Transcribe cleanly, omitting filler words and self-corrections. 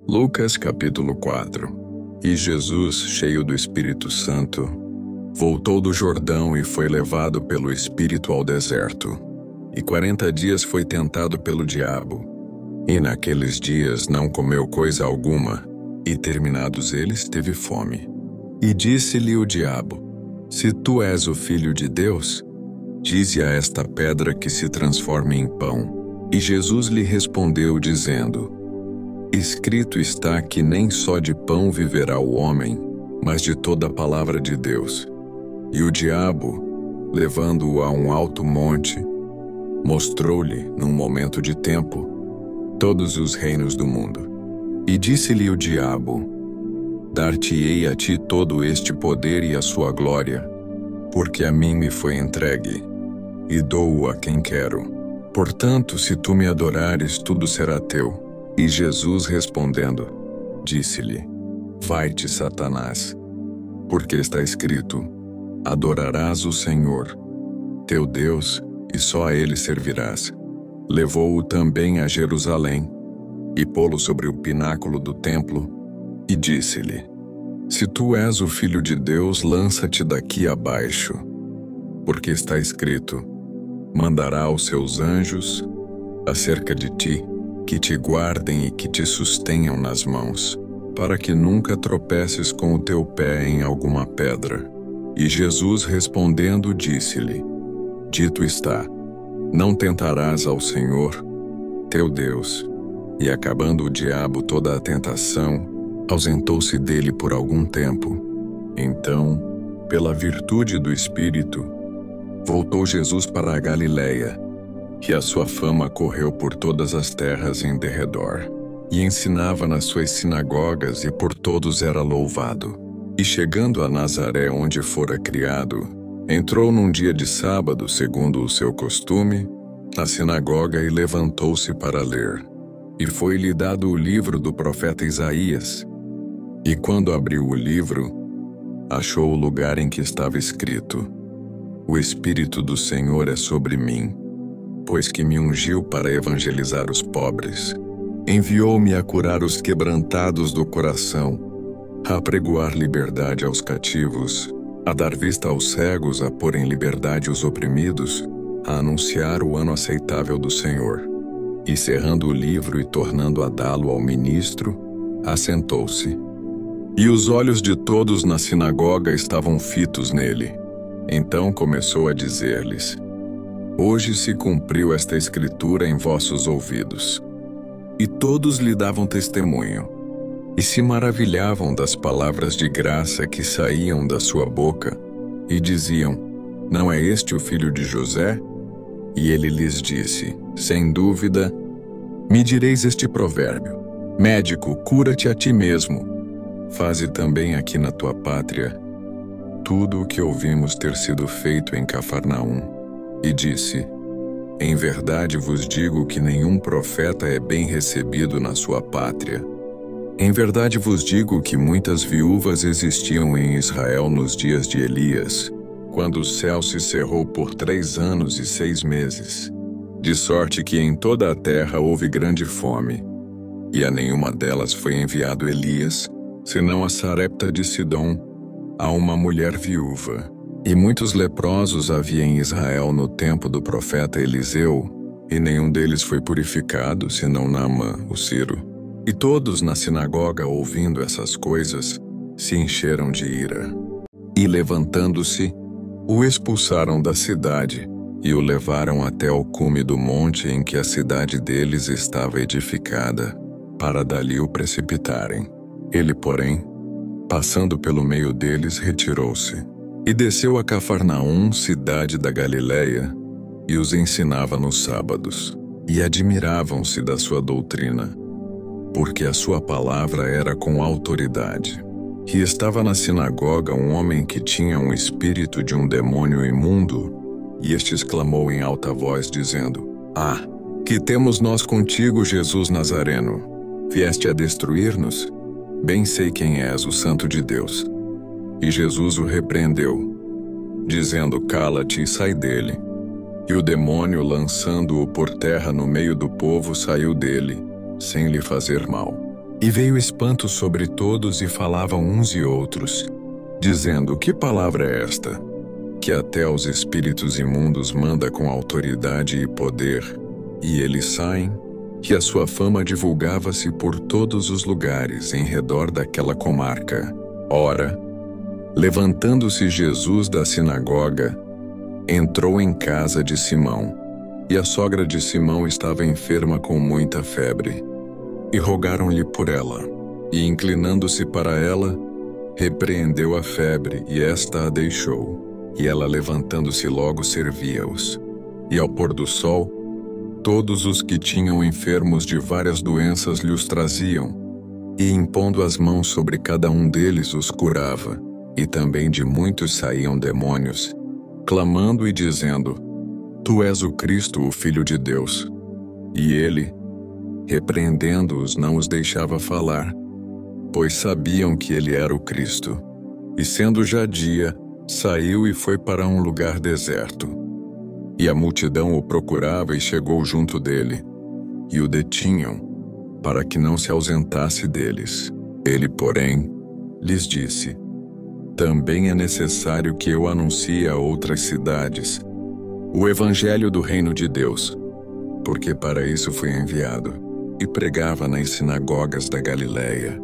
Lucas capítulo 4. E Jesus, cheio do Espírito Santo, voltou do Jordão e foi levado pelo Espírito ao deserto. E 40 dias foi tentado pelo diabo. E naqueles dias não comeu coisa alguma, e terminados eles teve fome. E disse-lhe o diabo: Se tu és o Filho de Deus, dize a esta pedra que se transforme em pão. E Jesus lhe respondeu dizendo: Escrito está que nem só de pão viverá o homem, mas de toda a palavra de Deus. E o diabo, levando-o a um alto monte, mostrou-lhe, num momento de tempo, todos os reinos do mundo. E disse-lhe o diabo: Dar-te-ei a ti todo este poder e a sua glória, porque a mim me foi entregue, e dou-o a quem quero. Portanto, se tu me adorares, tudo será teu. E Jesus respondendo, disse-lhe: Vai-te, Satanás, porque está escrito: Adorarás o Senhor, teu Deus, e só a ele servirás. Levou-o também a Jerusalém, e pô-lo sobre o pináculo do templo, e disse-lhe: Se tu és o Filho de Deus, lança-te daqui abaixo, porque está escrito: Mandará os seus anjos acerca de ti, que te guardem e que te sustenham nas mãos, para que nunca tropeces com o teu pé em alguma pedra. E Jesus respondendo disse-lhe: Dito está, não tentarás ao Senhor, teu Deus. E acabando o diabo toda a tentação, ausentou-se dele por algum tempo. Então, pela virtude do Espírito, voltou Jesus para a Galiléia, e a sua fama correu por todas as terras em derredor. E ensinava nas suas sinagogas, e por todos era louvado. E chegando a Nazaré, onde fora criado, entrou num dia de sábado, segundo o seu costume, na sinagoga, e levantou-se para ler. E foi-lhe dado o livro do profeta Isaías. E quando abriu o livro, achou o lugar em que estava escrito: O Espírito do Senhor é sobre mim, pois que me ungiu para evangelizar os pobres. Enviou-me a curar os quebrantados do coração, a apregoar liberdade aos cativos, a dar vista aos cegos, a pôr em liberdade os oprimidos, a anunciar o ano aceitável do Senhor. E cerrando o livro e tornando a dá-lo ao ministro, assentou-se. E os olhos de todos na sinagoga estavam fitos nele. Então começou a dizer-lhes: Hoje se cumpriu esta escritura em vossos ouvidos. E todos lhe davam testemunho, e se maravilhavam das palavras de graça que saíam da sua boca, e diziam: Não é este o filho de José? E ele lhes disse: Sem dúvida, me direis este provérbio: Médico, cura-te a ti mesmo. Faze também aqui na tua pátria tudo o que ouvimos ter sido feito em Cafarnaum. E disse: Em verdade vos digo que nenhum profeta é bem recebido na sua pátria. Em verdade vos digo que muitas viúvas existiam em Israel nos dias de Elias, quando o céu se cerrou por 3 anos e 6 meses, de sorte que em toda a terra houve grande fome. E a nenhuma delas foi enviado Elias, senão a Sarepta de Sidom, a uma mulher viúva. E muitos leprosos havia em Israel no tempo do profeta Eliseu, e nenhum deles foi purificado, senão Naamã, o Ciro. E todos na sinagoga, ouvindo essas coisas, se encheram de ira. E levantando-se, o expulsaram da cidade, e o levaram até ao cume do monte em que a cidade deles estava edificada, para dali o precipitarem. Ele, porém, passando pelo meio deles, retirou-se. E desceu a Cafarnaum, cidade da Galiléia, e os ensinava nos sábados. E admiravam-se da sua doutrina, porque a sua palavra era com autoridade. E estava na sinagoga um homem que tinha um espírito de um demônio imundo, e este exclamou em alta voz, dizendo: Ah, que temos nós contigo, Jesus Nazareno? Vieste a destruir-nos? Bem sei quem és, o Santo de Deus. E Jesus o repreendeu, dizendo: Cala-te e sai dele. E o demônio, lançando-o por terra no meio do povo, saiu dele, sem lhe fazer mal. E veio espanto sobre todos e falavam uns e outros, dizendo: que palavra é esta? Que até os espíritos imundos manda com autoridade e poder, e eles saem? E a sua fama divulgava-se por todos os lugares em redor daquela comarca. Ora, levantando-se Jesus da sinagoga, entrou em casa de Simão, e a sogra de Simão estava enferma com muita febre. E rogaram-lhe por ela, e inclinando-se para ela, repreendeu a febre, e esta a deixou. E ela, levantando-se logo, servia-os. E ao pôr do sol, todos os que tinham enfermos de várias doenças lhe os traziam, e impondo as mãos sobre cada um deles os curava. E também de muitos saíam demônios, clamando e dizendo: Tu és o Cristo, o Filho de Deus. E ele, repreendendo-os, não os deixava falar, pois sabiam que ele era o Cristo. E sendo já dia, saiu e foi para um lugar deserto. E a multidão o procurava e chegou junto dele, e o detinham, para que não se ausentasse deles. Ele, porém, lhes disse: Também é necessário que eu anuncie a outras cidades o evangelho do reino de Deus, porque para isso fui enviado. E pregava nas sinagogas da Galiléia,